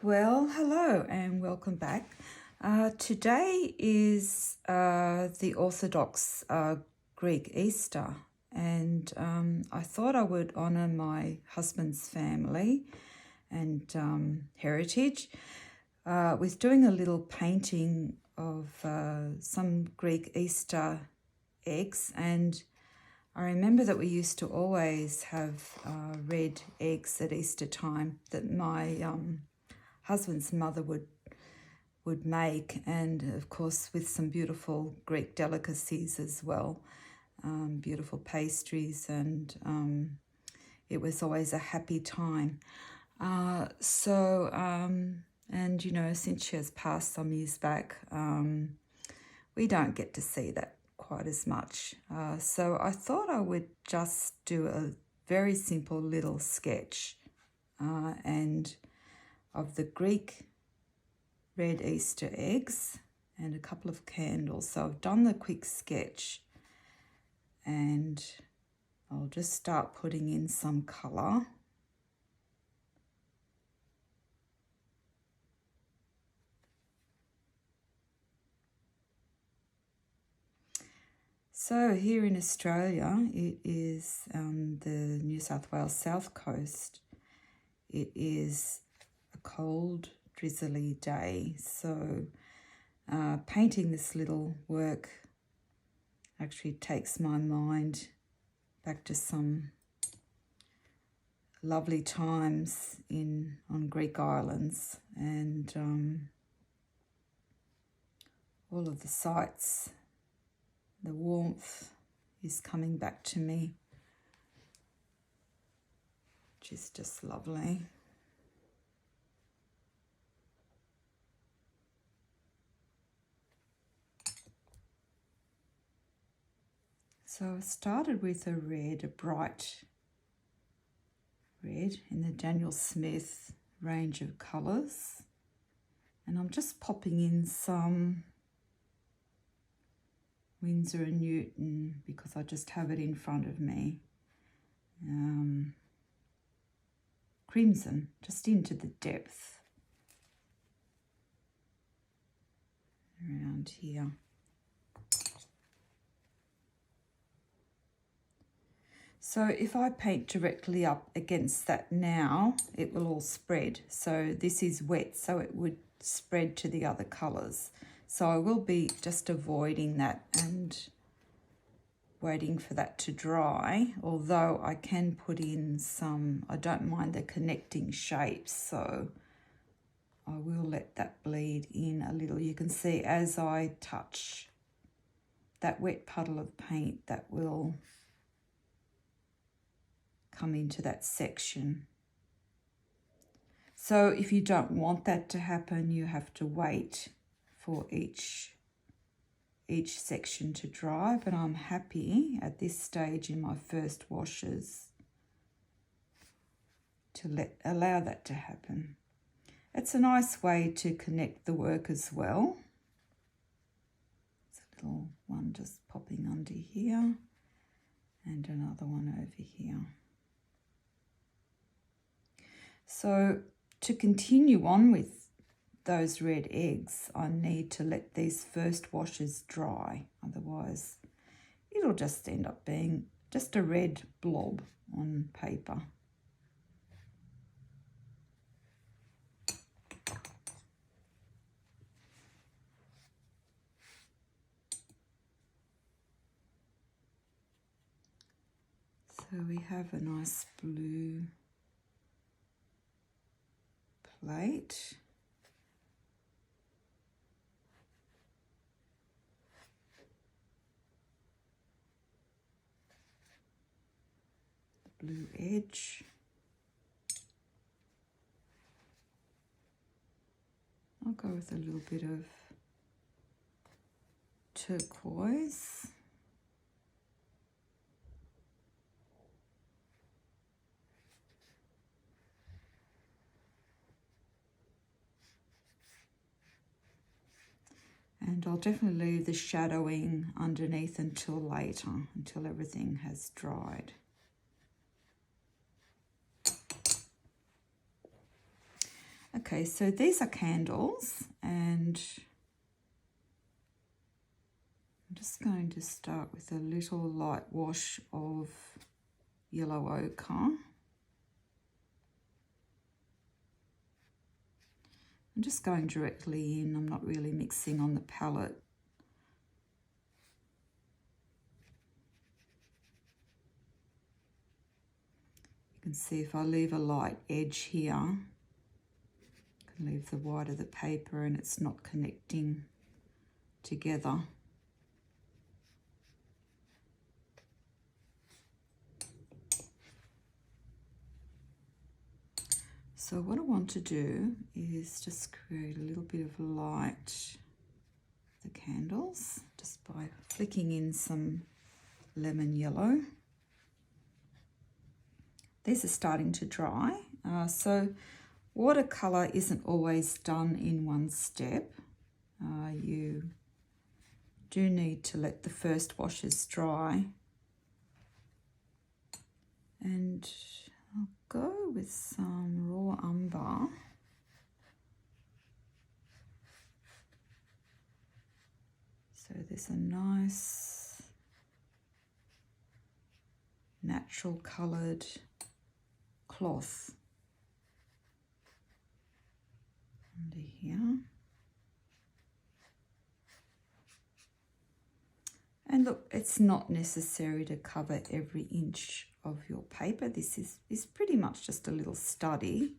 Well, hello and welcome back. Today is the Orthodox Greek Easter, and I thought I would honour my husband's family and heritage with doing a little painting of some Greek Easter eggs. And I remember that we used to always have red eggs at Easter time that my husband's mother would make, and of course with some beautiful Greek delicacies as well, beautiful pastries, and it was always a happy time. And you know, since she has passed some years back, we don't get to see that quite as much. So I thought I would just do a very simple little sketch and of the Greek red Easter eggs and a couple of candles. So I've done the quick sketch and I'll just start putting in some colour. So here in Australia, it is the New South Wales South Coast. It is a cold, drizzly day. So painting this little work actually takes my mind back to some lovely times on Greek islands, and all of the sights, the warmth is coming back to me, which is just lovely. So I started with a red, a bright red in the Daniel Smith range of colours, and I'm just popping in some Winsor & Newton because I just have it in front of me. Crimson, just into the depth around here. So if I paint directly up against that now, it will all spread. So this is wet, so it would spread to the other colours. So I will be just avoiding that and waiting for that to dry, although I can put in some, I don't mind the connecting shapes, so I will let that bleed in a little. You can see as I touch that wet puddle of paint, that will come into that section. So if you don't want that to happen, you have to wait for each section to dry, but I'm happy at this stage in my first washes to allow that to happen. It's a nice way to connect the work as well. There's a little one just popping under here and another one over here. So to continue on with those red eggs, I need to let these first washes dry. Otherwise, it'll just end up being just a red blob on paper. So we have a nice blue plate. The blue edge. I'll go with a little bit of turquoise. And I'll definitely leave the shadowing underneath until later, until everything has dried. Okay, so these are candles, and I'm just going to start with a little light wash of yellow ochre. I'm just going directly in, I'm not really mixing on the palette. You can see if I leave a light edge here, I can leave the white of the paper and it's not connecting together. So what I want to do is just create a little bit of light with the candles just by flicking in some lemon yellow. These are starting to dry. So watercolour isn't always done in one step. You do need to let the first washes dry. And I'll go with some raw umber. So there's a nice natural coloured cloth under here. And look, it's not necessary to cover every inch of your paper. This is pretty much just a little study.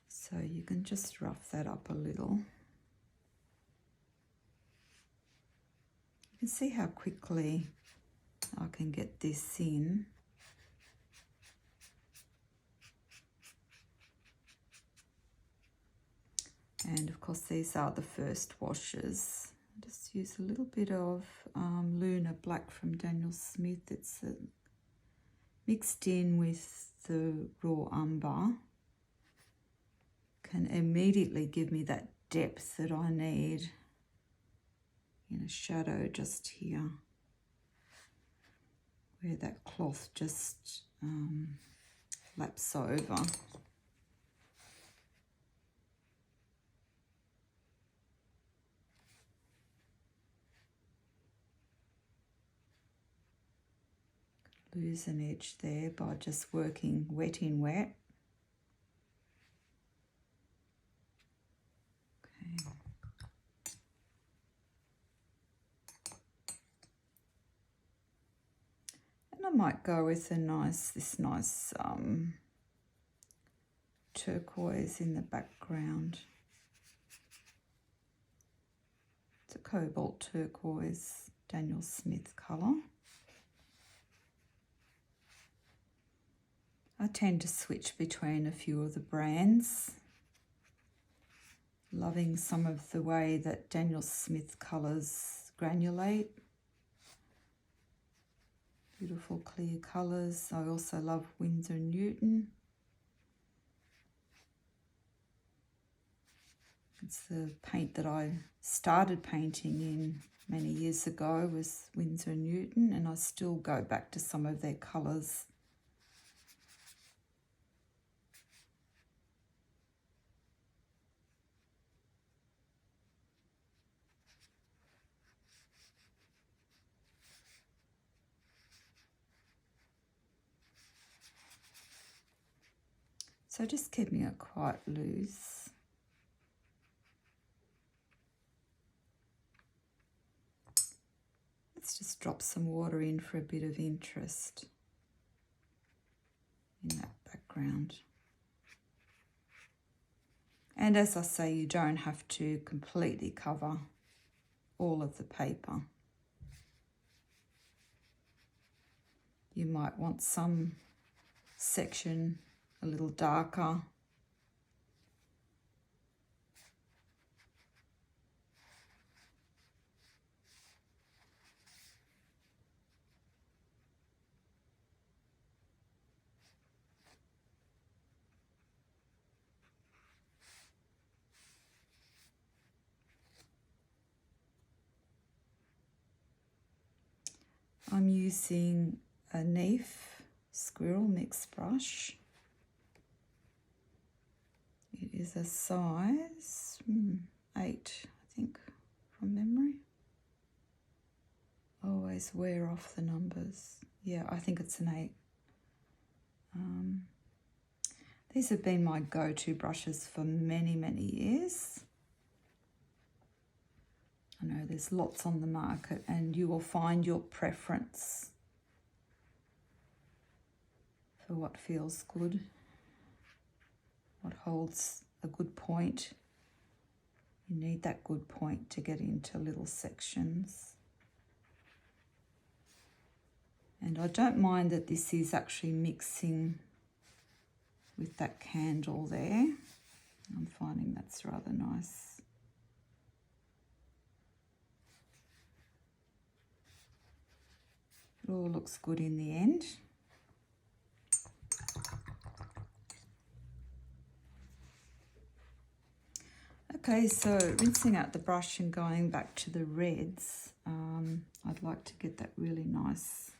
So you can just rough that up a little. You can see how quickly I can get this in. And of course these are the first washes. I'll just use a little bit of Lunar Black from Daniel Smith. It's mixed in with the raw umber. Can immediately give me that depth that I need in a shadow just here, where that cloth just laps over. Lose an edge there by just working wet in wet. Okay. And I might go with this nice turquoise in the background. It's a cobalt turquoise, Daniel Smith colour. I tend to switch between a few of the brands. Loving some of the way that Daniel Smith colours granulate. Beautiful clear colours. I also love Winsor & Newton. It's the paint that I started painting in many years ago, was Winsor & Newton, and I still go back to some of their colours. So just keeping it quite loose. Let's just drop some water in for a bit of interest in that background. And as I say, you don't have to completely cover all of the paper. You might want some section a little darker. I'm using a Neef Squirrel Mix brush. It is a size 8, I think, from memory. Always wear off the numbers. Yeah, I think it's an 8. These have been my go-to brushes for many, many years. I know there's lots on the market and you will find your preference for what feels good, what holds a good point. You need that good point to get into little sections. And I don't mind that this is actually mixing with that candle there. I'm finding that's rather nice. It all looks good in the end. Okay, so rinsing out the brush and going back to the reds, I'd like to get that really nice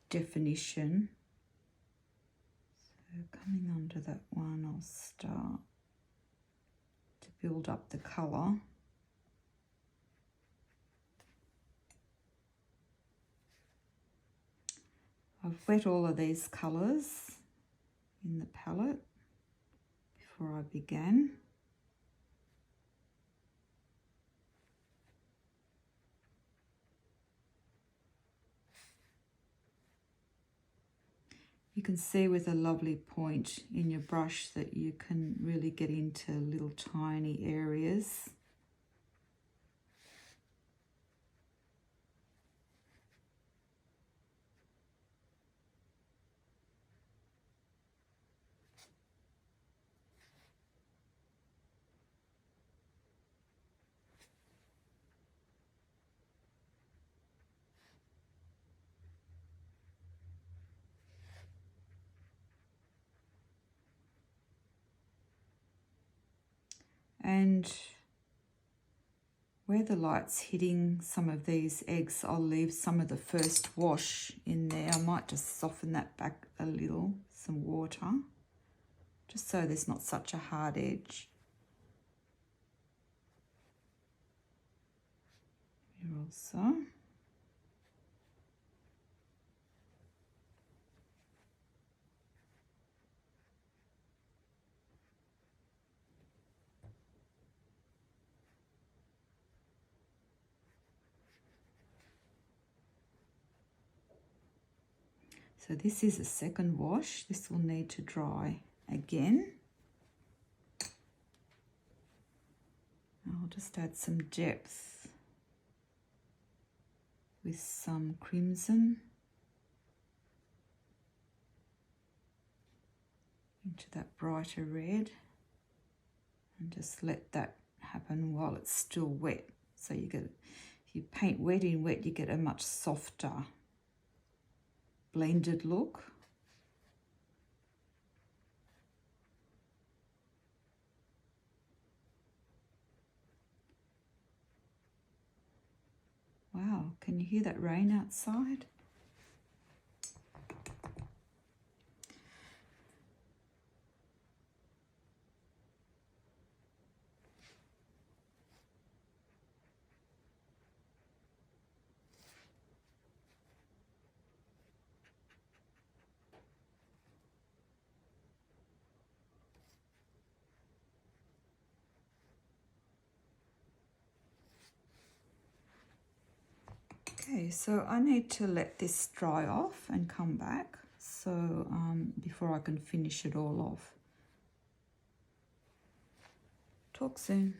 definition. So coming under that one, I'll start to build up the colour. I've wet all of these colours in the palette before I began. You can see with a lovely point in your brush that you can really get into little tiny areas. And where the light's hitting some of these eggs, I'll leave some of the first wash in there. I might just soften that back a little, some water, just so there's not such a hard edge. Here also. So this is a second wash. This will need to dry again. I'll just add some depth with some crimson into that brighter red, and just let that happen while it's still wet. So you get, if you paint wet in wet, you get a much softer blended look. Wow, can you hear that rain outside? Okay, so I need to let this dry off and come back, so before I can finish it all off. Talk soon.